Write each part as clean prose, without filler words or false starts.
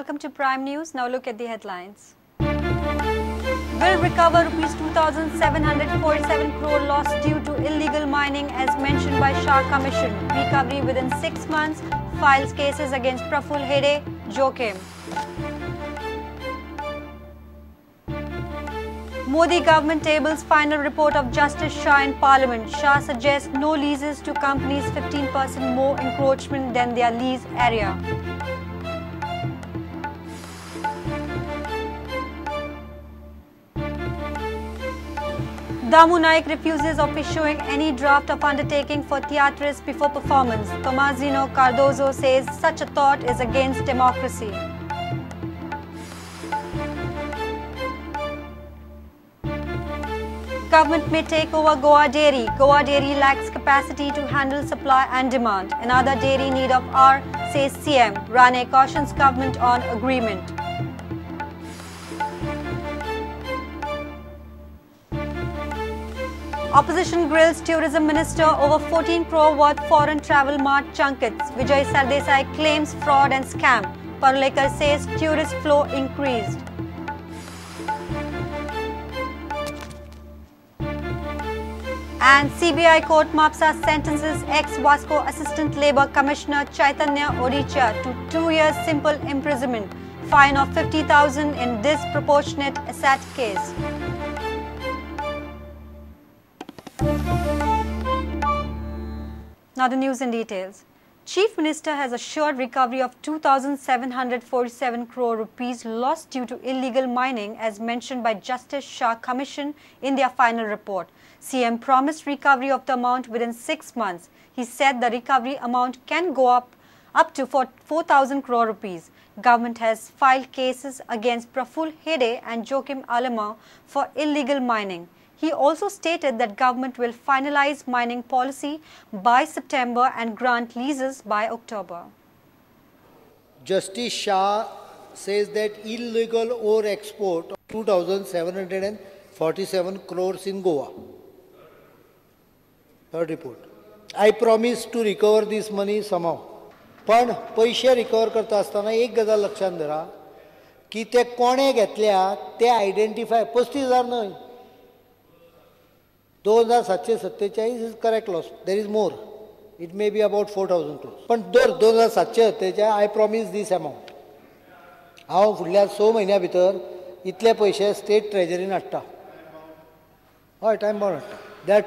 Welcome to Prime News. Now look at the headlines. Will recover rupees 2,747 crore loss due to illegal mining as mentioned by Shah Commission. Recovery within 6 months. Files cases against Praful Hede, Joachim. Modi government tables final report of Justice Shah in Parliament. Shah suggests no leases to companies 15% more encroachment than their lease area. Damu Naik refuses of issuing any draft of undertaking for theatres before performance. Tommasino Cardozo says such a thought is against democracy. Government may take over Goa Dairy. Goa Dairy lacks capacity to handle supply and demand. Another dairy need of hour, says CM. Rane cautions government on agreement. Opposition grills Tourism Minister over 14 crore worth foreign travel mart junkets. Vijay Sardesai claims fraud and scam. Parulekar says tourist flow increased. And CBI Court Mapsa sentences ex-Vasco Assistant Labour Commissioner Chaitanya Odicha to 2 years simple imprisonment, fine of 50,000 in disproportionate asset case. Now the news in details. Chief Minister has assured recovery of 2,747 crore rupees lost due to illegal mining as mentioned by Justice Shah Commission in their final report. CM promised recovery of the amount within 6 months. He said the recovery amount can go up to 4,000 crore rupees. Government has filed cases against Praful Hede and Joachim Alema for illegal mining. He also stated that government will finalize mining policy by September and grant leases by October. Justice Shah says that illegal ore export of 2,747 crores in Goa. Third report. I promise to recover this money somehow. पण पैसे recover करता असताना एक गजाल लक्षात धरा की ते कोणे घेतल्या ते आयडेंटिफाय 35,000 न्हय 2,747 is correct loss. There is more. It may be about 4,000 crores. पण 2,747 I promise this amount. हांव फुडल्या 6 म्हयन्या भितर इतले पैसे स्टेट ट्रेजरीन हाडटा. हय टायम बाउंड हाडटा. दॅट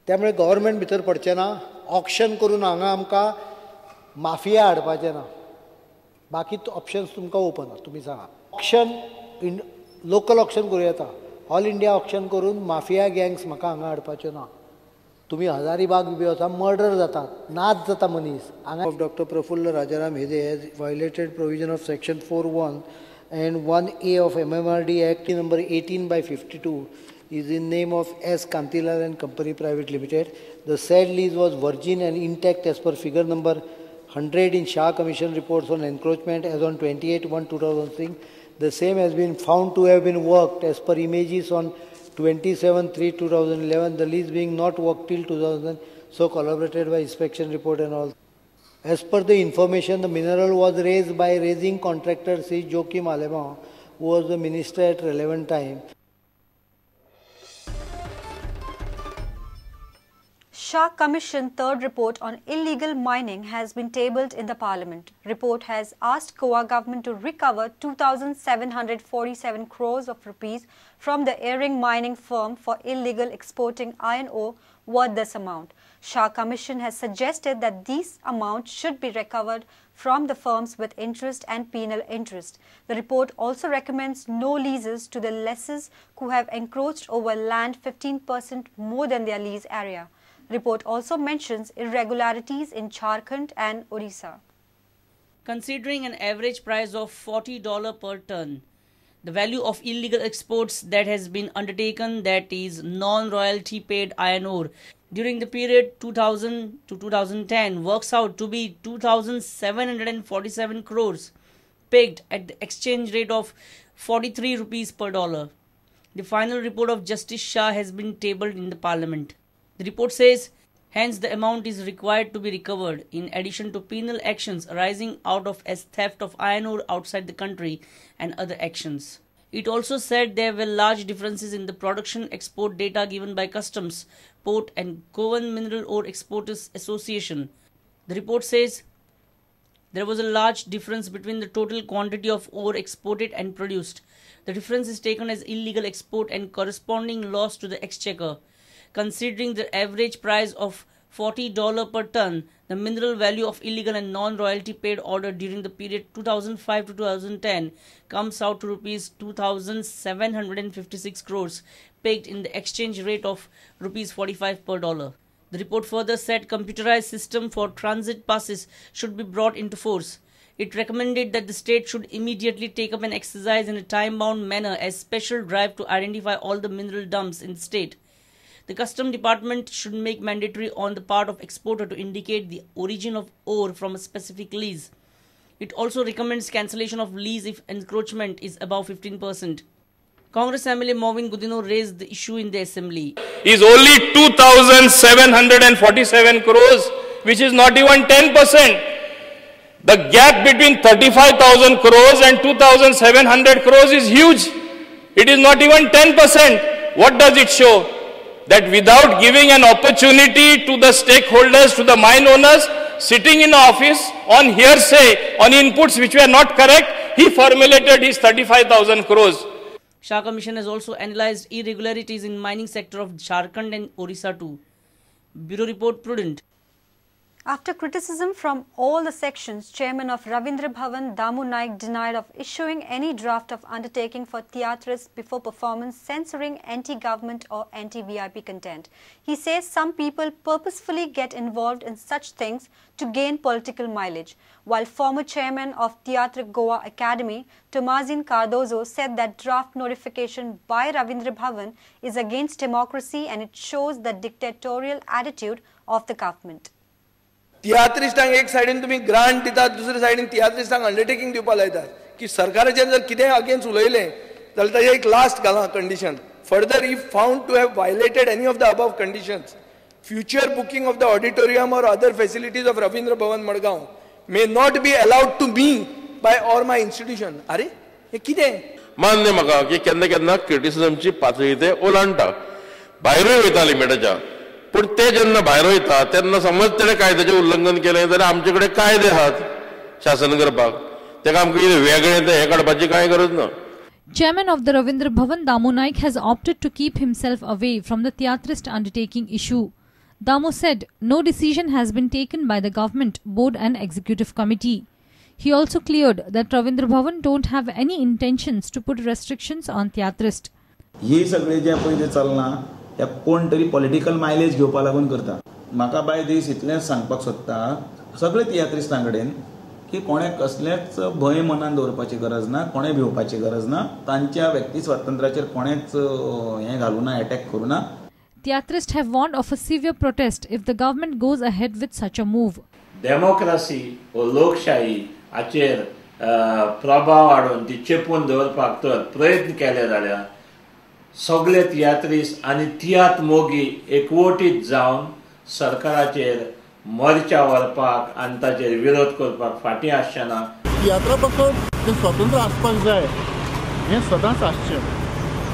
त्यामुळे गव्हर्नमेंट भितर पडचें ना. ऑक्शन करून हांगा आमकां माफिया हाडपाचें ना. बाकी ऑप्शन्स तुमकां ओपन आहा. तुमी सांगा. ऑक्शन लोकल ऑक्शन करूं येता. ऑल इंडिया ऑक्शन करून माफिया गँग्स म्हाका हांगा हाडपाच्यो ना. तुमी हजारीबाग बी वचा मर्डर जाता नाच जाता मनीस हांगा. Doctor Prafulla Rajaram Hede has violated provision of section 4(1) and 1A of MMRD Act number 18/52 is in name of S. Kantilal and Company Private Limited. The said lease was virgin and intact as per figure number 100 in Shah Commission reports on encroachment as on 28/1/2006. The same has been found to have been worked as per images on 27/3/2011, the lease being not worked till 2000, so corroborated by inspection report and all. As per the information, the mineral was raised by raising contractor C. Joachim Alema, who was the minister at relevant time. Shah Commission third report on illegal mining has been tabled in the Parliament. Report has asked Goa government to recover 2,747 crores of rupees from the Earring mining firm for illegal exporting iron ore worth this amount. Shah Commission has suggested that these amounts should be recovered from the firms with interest and penal interest. The report also recommends no leases to the lessors who have encroached over land 15% more than their lease area. Report also mentions irregularities in Jharkhand and Odisha. Considering an average price of $40 per ton, the value of illegal exports that has been undertaken, that is non-royalty paid iron ore, during the period 2000 to 2010 works out to be 2,747 crores, pegged at the exchange rate of 43 rupees per dollar. The final report of Justice Shah has been tabled in the Parliament. The report says Hence, the amount is required to be recovered, in addition to penal actions arising out of as theft of iron ore outside the country and other actions. It also said there were large differences in the production-export data given by Customs, Port and Govan Mineral Ore Exporters Association. The report says there was a large difference between the total quantity of ore exported and produced. The difference is taken as illegal export and corresponding loss to the exchequer. Considering the average price of $40 per ton, the mineral value of illegal and non-royalty paid order during the period 2005 to 2010 comes out to rupees 2,756 crores, pegged in the exchange rate of rupees 45 per dollar. The report further said computerized system for transit passes should be brought into force. It recommended that the state should immediately take up an exercise in a time-bound manner as special drive to identify all the mineral dumps in the state. The Custom Department should make mandatory on the part of exporter to indicate the origin of ore from a specific lease. It also recommends cancellation of lease if encroachment is above 15%. Congress MLA Movin Gudino raised the issue in the assembly. Is only 2,747 crores, which is not even 10%. The gap between 35,000 crores and 2,700 crores is huge. It is not even 10%. What does it show? That without giving an opportunity to the stakeholders, to the mine owners, sitting in office on hearsay, on inputs which were not correct, he formulated his 35,000 crores. Shah Commission has also analysed irregularities in mining sector of Jharkhand and Orissa too. Bureau Report, Prudent. After criticism from all the sections, Chairman of Ravindra Bhavan, Damu Naik, denied of issuing any draft of undertaking for theatrists before performance censoring anti-government or anti-VIP content. He says some people purposefully get involved in such things to gain political mileage, while former chairman of Theatric Goa Academy, Tomazin Cardozo, said that draft notification by Ravindra Bhavan is against democracy and it shows the dictatorial attitude of the government. तियात्रिस्टांक एक साइडीन तुम्ही grant दितात, दुसरे साइडीन तियात्रिस्टांक undertaking दिवपा लायतात की सरकाराचेर जर कितें अगेन्स्ट उलयलें जाल्यार ताजें एक लास्ट घाला condition. Further if found to have violated any of the above conditions, future booking of the auditorium or other facilities of Ravindra Bhavan Margao may not be allowed to me by or my institution. अरे हे कितें? मान्य म्हाका की केन्ना केन्ना क्रिटिसिजमची पातळी ते ओलांडटा, भायरूय वयता लिमिटाच्या. पण ते जेन्ना भायर वयता तेन्ना समज तेणें कायद्याचें उल्लंघन केलें जाल्यार आमचे कडेन कायदे आहात शासन करपाक. ताका आमकां कितें वेगळें तें हें काडपाची कांय गरज ना. Chairman of the Ravindra Bhavan, Damu Naik, has opted to keep himself away from the theatrist undertaking issue. Damu said no decision has been taken by the government, board and executive committee. He also cleared that Ravindra Bhavan don't have any intentions to put restrictions on theatrist. हे सगळे जे पळय चलना हे कोण तरी political mileage घेवपा लागून करता. म्हाका bye दीस इतलेंच सांगपाक सोदता सगळे तियात्रिस्टां कडेन की कोणे कसलेच भंय मनान दवरपाची गरज ना, कोणे भिवपाची गरज ना, तांच्या व्यक्ती स्वातंत्र्याचेर कोणेच हे घालूं ना, अटॅक करूं ना. Theatrists have warned of a severe protest if the government goes ahead with such a move. Democracy व लोकशाही हाचेर प्रभाव हाडून ती चेपून दवरपाक तर प्रयत्न केले जाल्यार सगळे तियात्रिस्ट आनी तियात्र मोगी एकवटीत जावन सरकाराचेर मोर्चा व्हरपाक आनी ताचेर विरोध करपाक फाटीं आसचे ना. तियात्रा पासून जे स्वतंत्र आसपाक जाय हें सदांच आसचें.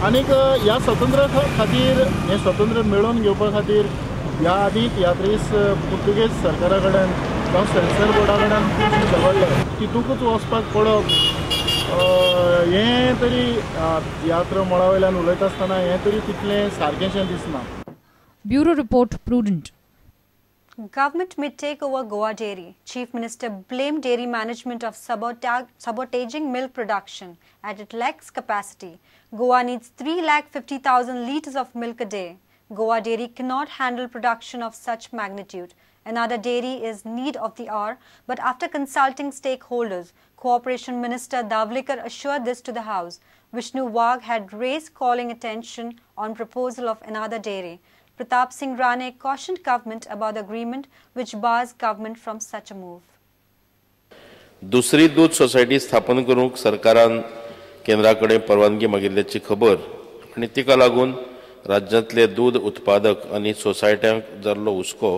आनीक ह्या स्वातंत्र्या खातीर हें स्वातंत्र्य मेळोवन घेवपा खातीर ह्या आदीं तियात्रिस्ट पुर्तुगेज सरकारा कडेन जावं सेन्सर बोर्डा कडल्यान झगडले, तितूंकूच वचपाक पडप हें तरी तियात्र मळा वयल्यान उलयता आसतना हें तरी तितलें सारकेंशें दिसना. Bureau Report, Prudent. Government may take over Goa Dairy. Chief Minister blamed dairy management of sabotaging milk production as it lacks capacity. Goa needs 350,000 litres of milk a day. Goa Dairy cannot handle production of such magnitude. Another dairy is need of the hour, but after consulting stakeholders, Cooperation Minister Davlikar assured this to the House. Vishnu Wagh had raised calling attention on proposal of another dairy. Pratap Singh Rane cautioned government about the agreement which bars government from such a move. दुसरी दूध society स्थापन करूंक सरकारान केंद्रा कडेन परवानगी मागिल्ल्याची खबर आनी तिका लागून राज्यांतले दूध उत्पादक आनी सोसायट्यांक जाल्लो हुस्को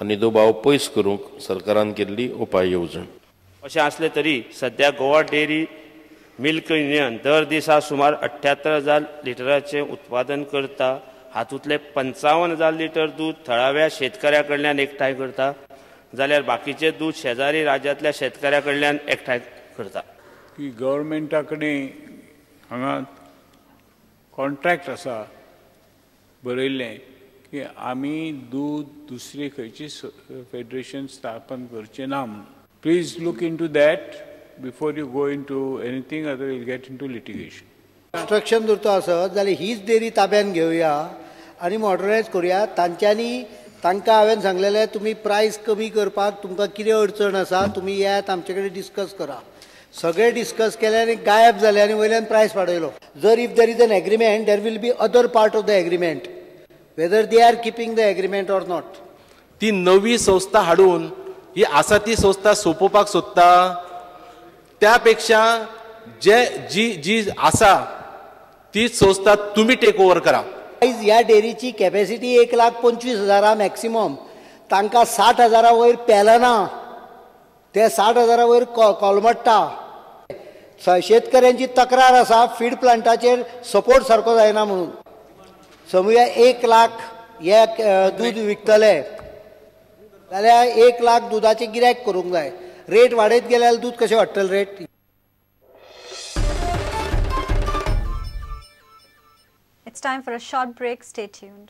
आनी दुबाव पयस करूंक सरकारान केल्ली उपाय येवजण. अशें असले तरी सध्या गोवा डेअरी मिल्क युनियन दर दिसा सुमार 78,000 लिटराचें उत्पादन करता. हातूंतले 55,000 लिटर दूध थळाव्या शेतकऱ्या कडल्यान एकठांय करता, जाल्यार बाकीचे दूध शेजारी राज्यांतल्या शेतकऱ्या कडल्यान एकठांय करता. की गव्हर्मेंटा कडेन हांगा कॉन्ट्रॅक्ट आसा बरयल्लें की आमी दूध दुसरी खंयची फेडरेशन स्थापन करचें ना म्हणून. Please look into that before you go into anything, other will get into litigation. Construction जर तो आसत जाल्यार हीच डेअरी ताब्यान घेवया आनी मॉडर्नायज करुया. तांकां हांवें सांगलेलें तुमी प्रायस कमी करपाक तुमकां कितें अडचण आसा तुमी येयात आमचे कडेन डिस्कस करा. सगळे डिस्कस केले आनी गायब जाले आनी वयल्यान प्रायस वाडयलो. जर if there is an agreement there will be other part of the agreement whether they are keeping the agreement or not. ती नवी संस्था हाडून ही आसा ती संस्था सोंपोवपाक सोदता, त्यापेक्षा जी आसा ती संस्था तुम्ही टेक ओव्हर करा. ह्या डेअरीची कॅपॅसिटी 1,25,000 मॅक्सिमम. तांकां 60,000 वयर पेला ना, ते 60,000 वयर कोलमट्टा. शेतकऱ्यांची तक्रार आसा फीड प्लांटाचेर सपोर्ट सारको जायना म्हणून. समजा 1 लाख हे दूध विकतले जाल्यार 1 लाख दुधाचे गिरायक करूंक जाय. रेट वाडयत गेल्यार दूध कशें वाडटलें rate. It's time for a short break. Stay tuned.